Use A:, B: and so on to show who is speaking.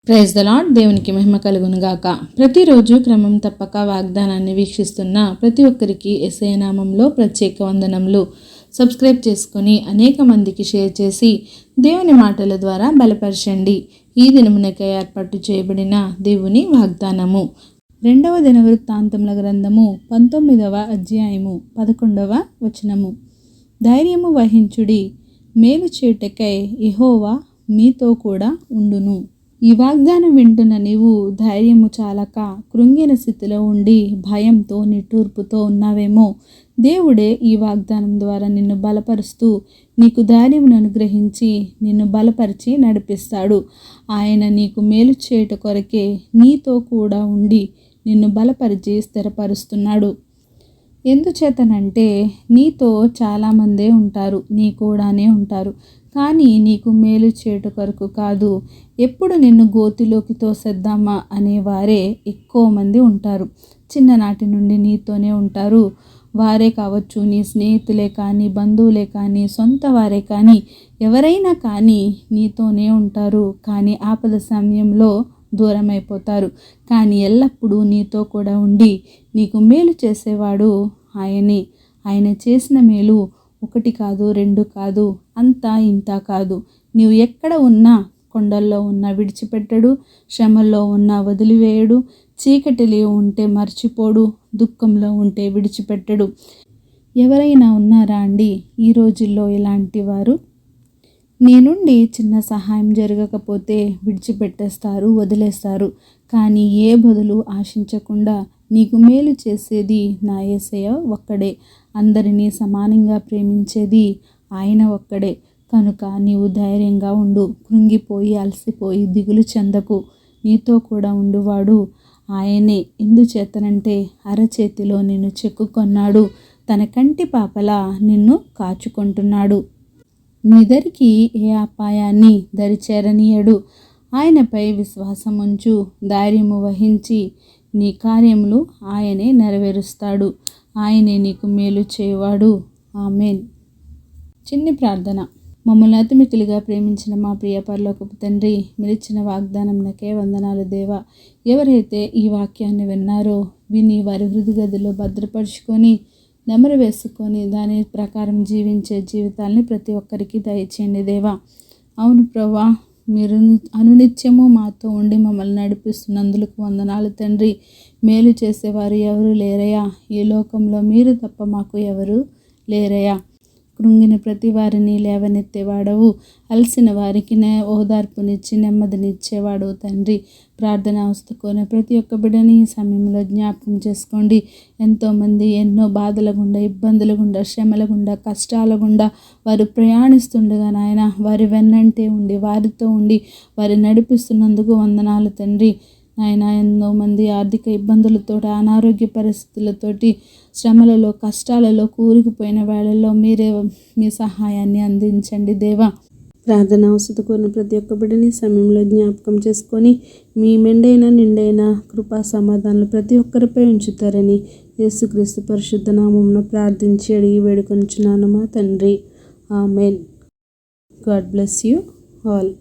A: Praise the lord. దేవునికి మహిమ కలుగును గాక. ప్రతిరోజు క్రమం తప్పక వాగ్దానాన్ని వీక్షిస్తున్న ప్రతి ఒక్కరికి యేసయ్య నామంలో ప్రత్యేక వందనములు. సబ్స్క్రైబ్ చేసుకుని అనేక మందికి షేర్ చేసి దేవుని మాటల ద్వారా బలపరచండి. ఈ దినమునకై ఏర్పాటు చేయబడిన దేవుని వాగ్దానము 2వ దినవృత్తాంతముల గ్రంథము 19వ అధ్యాయము 11వ వచనము. ధైర్యము వహించుడి, మేలు చేయుటకై యెహోవా మీతో కూడా ఉండును. ఈ వాగ్దానం వింటున్న నీవు ధైర్యము చాలక కృంగిన స్థితిలో ఉండి భయంతో నిట్టూర్పుతో ఉన్నావేమో. దేవుడే ఈ వాగ్దానం ద్వారా నిన్ను బలపరుస్తూ నీకు ధైర్యమును అనుగ్రహించి నిన్ను బలపరిచి నడిపిస్తాడు. ఆయన నీకు మేలు చేయుట కొరకే నీతో కూడా ఉండి నిన్ను బలపరిచి స్థిరపరుస్తున్నాడు. ఎందుచేతనంటే నీతో చాలామందే ఉంటారు, నీ కూడానే ఉంటారు. కానీ నీకు మేలు చేయుట కొరకు కాదు, ఎప్పుడు నిన్ను గోతిలోకి తోసేద్దామా అనేవారే ఎక్కువ మంది ఉంటారు. చిన్ననాటి నుండి నీతోనే ఉంటారు. వారే కావచ్చు, నీ స్నేహితులే కానీ, బంధువులే కానీ, సొంత వారే కానీ, ఎవరైనా కానీ నీతోనే ఉంటారు. కానీ ఆపద సమయంలో దూరం అయిపోతారు. కానీ ఎల్లప్పుడూ నీతో కూడా ఉండి నీకు మేలు చేసేవాడు ఆయనే. ఆయన చేసిన మేలు 1 కాదు, 2 కాదు, అంతా ఇంత కాదు. నీవు ఎక్కడ ఉన్నా, కొండల్లో ఉన్నా విడిచిపెట్టడు, శ్రమల్లో ఉన్నా వదిలివేయడు, చీకటిలో ఉంటే మర్చిపోడు, దుఃఖంలో ఉంటే విడిచిపెట్టడు. ఎవరైనా ఉన్నారా అండి ఈ రోజుల్లో ఇలాంటి వారు? నీ నుండి చిన్న సహాయం జరగకపోతే విడిచిపెట్టేస్తారు, వదిలేస్తారు. కానీ ఏ బదులు ఆశించకుండా నీకు మేలు చేసేది నా యేసయ్య ఒక్కడే. అందరినీ సమానంగా ప్రేమించేది ఆయన ఒక్కడే. కనుక నీవు ధైర్యంగా ఉండు, కృంగిపోయి అలసిపోయి దిగులు చెందకు. నీతో కూడా ఉండువాడు ఆయనే. ఎందుచేతనంటే అరచేతిలో నిన్ను చెక్కుకొన్నాడు, తన కంటి పాపలా నిన్ను కాచుకుంటున్నాడు. నీ దరికి ఏ అపాయాన్ని దరిచేరనీయడు. ఆయనపై విశ్వాసం ఉంచు, ధైర్యము వహించి నీ కార్యములు ఆయనే నెరవేరుస్తాడు. ఆయనే నీకు మేలు చేయువాడు. ఆమేన్. చిన్ని ప్రార్థన. మమ్మల్ని అతి మిక్కిలిగా ప్రేమించిన మా ప్రియ పరలోకపు తండ్రి, మీరిచ్చిన వాగ్దానంకే వందనాలు దేవా. ఎవరైతే ఈ వాక్యాన్ని విన్నారో విని వారి హృదయ గదిలో భద్రపరుచుకొని నెమరు వేసుకొని దాని ప్రకారం జీవించే జీవితాలని ప్రతి ఒక్కరికి దయచేయండి దేవా. అవును ప్రభా, మీరు అనునిత్యము మాతో ఉండి మమ్మల్ని నడిపిస్తున్నందుకు వందనాలు తండ్రి. మేలు చేసేవారు ఎవరు లేరయ్యా, ఈ లోకంలో మీరు తప్ప మాకు ఎవరు లేరయ్యా. కృంగిన ప్రతి వారిని లేవనెత్తేవాడవు, అలసిన వారికి ఓదార్పునిచ్చి నెమ్మదినిచ్చేవాడు తండ్రి. ప్రార్థన అవస్థకున్న ప్రతి ఒక్క బిడ్డని ఈ సమయంలో జ్ఞాపకం చేసుకోండి. ఎంతోమంది ఎన్నో బాధల గుండా, ఇబ్బందుల గుండా, శ్రమల గుండా, కష్టాల గుండా వారు ప్రయాణిస్తుండగా నాయన వారి వెన్నంటే ఉండి వారితో ఉండి వారి నడిపిస్తున్నందుకు వందనాలు తండ్రి. నాయన ఎన్నో మంది ఆర్థిక ఇబ్బందులతో, అనారోగ్య పరిస్థితులతోటి, శ్రమలలో, కష్టాలలో కూరుకుపోయిన వేళల్లో మీరే మీ సహాయాన్ని అందించండి దేవా. ప్రార్థన అవసరం కోరిన ప్రతి ఒక్క బిడ్డని సమయంలో జ్ఞాపకం చేసుకొని మీ మెండైన నిండైన కృపా సమాధానాలు ప్రతి ఒక్కరిపై ఉంచుతారని యేసుక్రీస్తు పరిశుద్ధ నామమున ప్రార్థించి అడిగి వేడుకొనుచున్నాను మా తండ్రి. ఆమేన్. God bless you all.